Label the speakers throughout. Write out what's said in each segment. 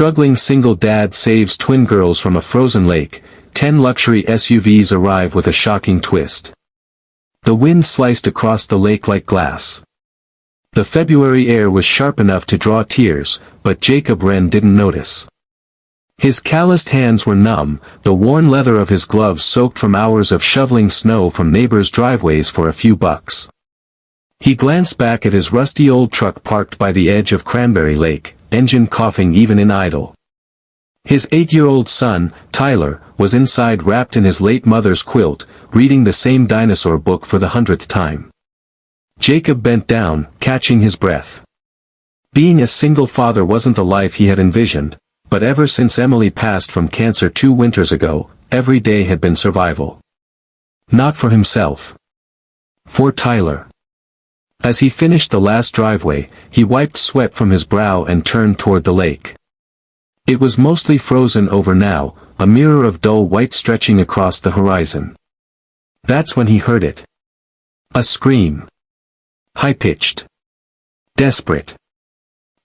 Speaker 1: struggling single dad saves twin girls from a frozen lake. 10 luxury SUVs arrive with a shocking twist. The wind sliced across the lake like glass. The February air was sharp enough to draw tears, but Jacob Wren didn't notice. His calloused hands were numb, the worn leather of his gloves soaked from hours of shoveling snow from neighbors' driveways for a few bucks. He glanced back at his rusty old truck parked by the edge of Cranberry Lake, engine coughing even in idle. His 8-year-old son, Tyler, was inside wrapped in his late mother's quilt, reading the same dinosaur book for the 100th time. Jacob bent down, catching his breath. Being a single father wasn't the life he had envisioned, but ever since Emily passed from cancer 2 winters ago, every day had been survival. Not for himself. For Tyler. As he finished the last driveway, he wiped sweat from his brow and turned toward the lake. It was mostly frozen over now, a mirror of dull white stretching across the horizon. That's when he heard it. A scream. High-pitched. Desperate.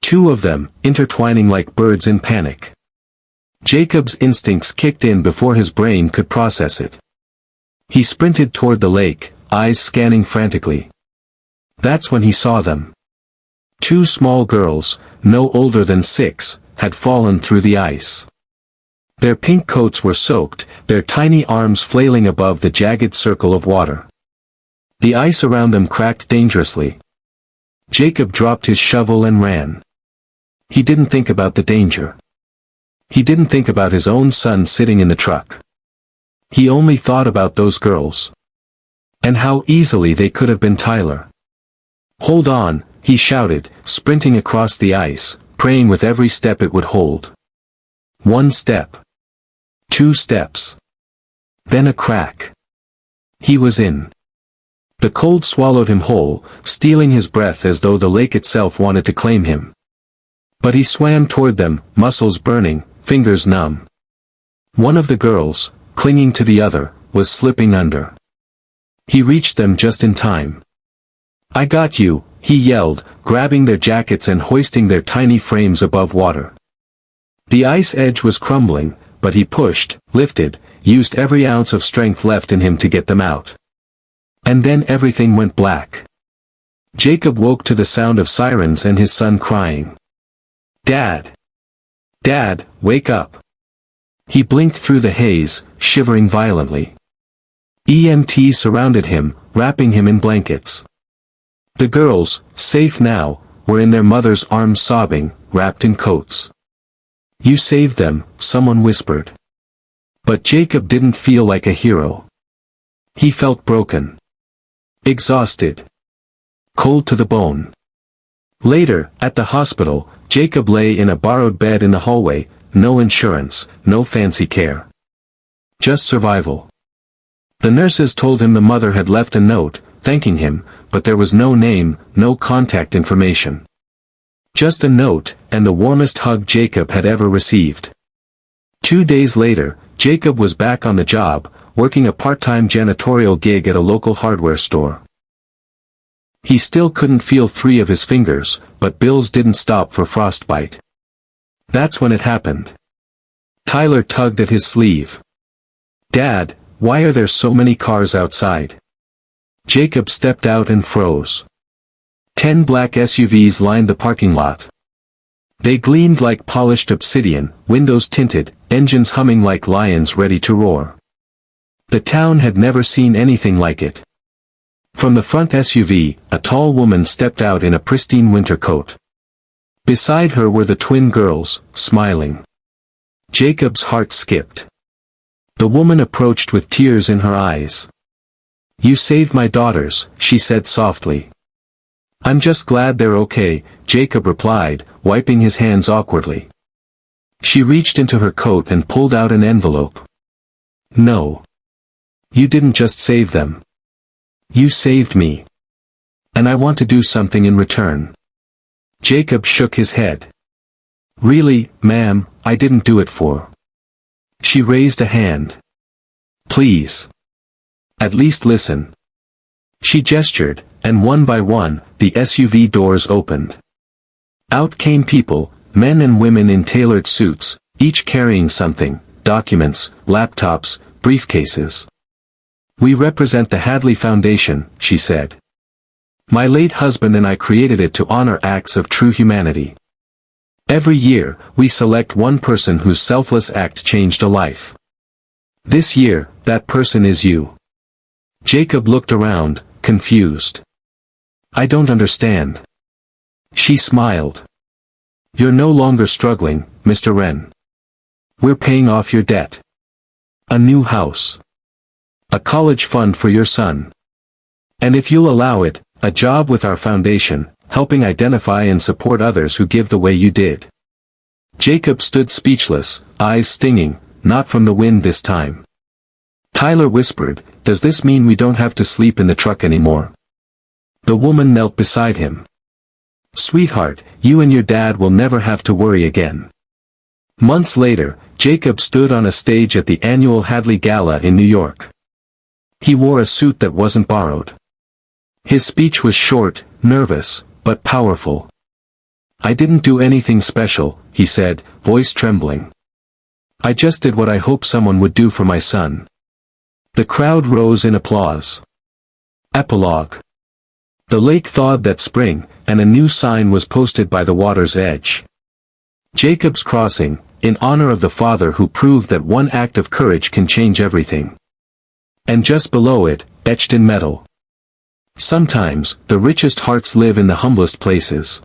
Speaker 1: 2 of them, intertwining like birds in panic. Jacob's instincts kicked in before his brain could process it. He sprinted toward the lake, eyes scanning frantically. That's when he saw them. 2 small girls, no older than 6, had fallen through the ice. Their pink coats were soaked, their tiny arms flailing above the jagged circle of water. The ice around them cracked dangerously. Jacob dropped his shovel and ran. He didn't think about the danger. He didn't think about his own son sitting in the truck. He only thought about those girls. And how easily they could have been Tyler. "Hold on," he shouted, sprinting across the ice, praying with every step it would hold. 1 step. 2 steps. Then a crack. He was in. The cold swallowed him whole, stealing his breath as though the lake itself wanted to claim him. But he swam toward them, muscles burning, fingers numb. One of the girls, clinging to the other, was slipping under. He reached them just in time. "I got you," he yelled, grabbing their jackets and hoisting their tiny frames above water. The ice edge was crumbling, but he pushed, lifted, used every ounce of strength left in him to get them out. And then everything went black. Jacob woke to the sound of sirens and his son crying. "Dad! Dad, wake up!" He blinked through the haze, shivering violently. EMTs surrounded him, wrapping him in blankets. The girls, safe now, were in their mother's arms sobbing, wrapped in coats. "You saved them," someone whispered. But Jacob didn't feel like a hero. He felt broken. Exhausted. Cold to the bone. Later, at the hospital, Jacob lay in a borrowed bed in the hallway, no insurance, no fancy care. Just survival. The nurses told him the mother had left a note, thanking him, but there was no name, no contact information. Just a note, and the warmest hug Jacob had ever received. 2 days later, Jacob was back on the job, working a part-time janitorial gig at a local hardware store. He still couldn't feel 3 of his fingers, but bills didn't stop for frostbite. That's when it happened. Tyler tugged at his sleeve. "Dad, why are there so many cars outside?" Jacob stepped out and froze. 10 black SUVs lined the parking lot. They gleamed like polished obsidian, windows tinted, engines humming like lions ready to roar. The town had never seen anything like it. From the front SUV, a tall woman stepped out in a pristine winter coat. Beside her were the twin girls, smiling. Jacob's heart skipped. The woman approached with tears in her eyes. "You saved my daughters," she said softly. "I'm just glad they're okay," Jacob replied, wiping his hands awkwardly. She reached into her coat and pulled out an envelope. "No. You didn't just save them. You saved me. And I want to do something in return." Jacob shook his head. "Really, ma'am, I didn't do it for." She raised a hand. "Please. At least listen." She gestured, and one by one, the SUV doors opened. Out came people, Men and women in tailored suits, each carrying something, documents, laptops, briefcases. "We represent the Hadley Foundation," she said. "My late husband and I created it to honor acts of true humanity. Every year, we select one person whose selfless act changed a life. This year, that person is you." Jacob looked around, confused. "I don't understand." She smiled. "You're no longer struggling, Mr. Wren. We're paying off your debt. A new house. A college fund for your son. And if you'll allow it, a job with our foundation, helping identify and support others who give the way you did." Jacob stood speechless, eyes stinging, not from the wind this time. Tyler whispered, "Does this mean we don't have to sleep in the truck anymore?" The woman knelt beside him. "Sweetheart, you and your dad will never have to worry again." Months later, Jacob stood on a stage at the annual Hadley Gala in New York. He wore a suit that wasn't borrowed. His speech was short, nervous, but powerful. "I didn't do anything special," he said, voice trembling. "I just did what I hoped someone would do for my son." The crowd rose in applause. Epilogue. The lake thawed that spring, and a new sign was posted by the water's edge. Jacob's Crossing, in honor of the father who proved that one act of courage can change everything. And just below it, etched in metal, "Sometimes, the richest hearts live in the humblest places."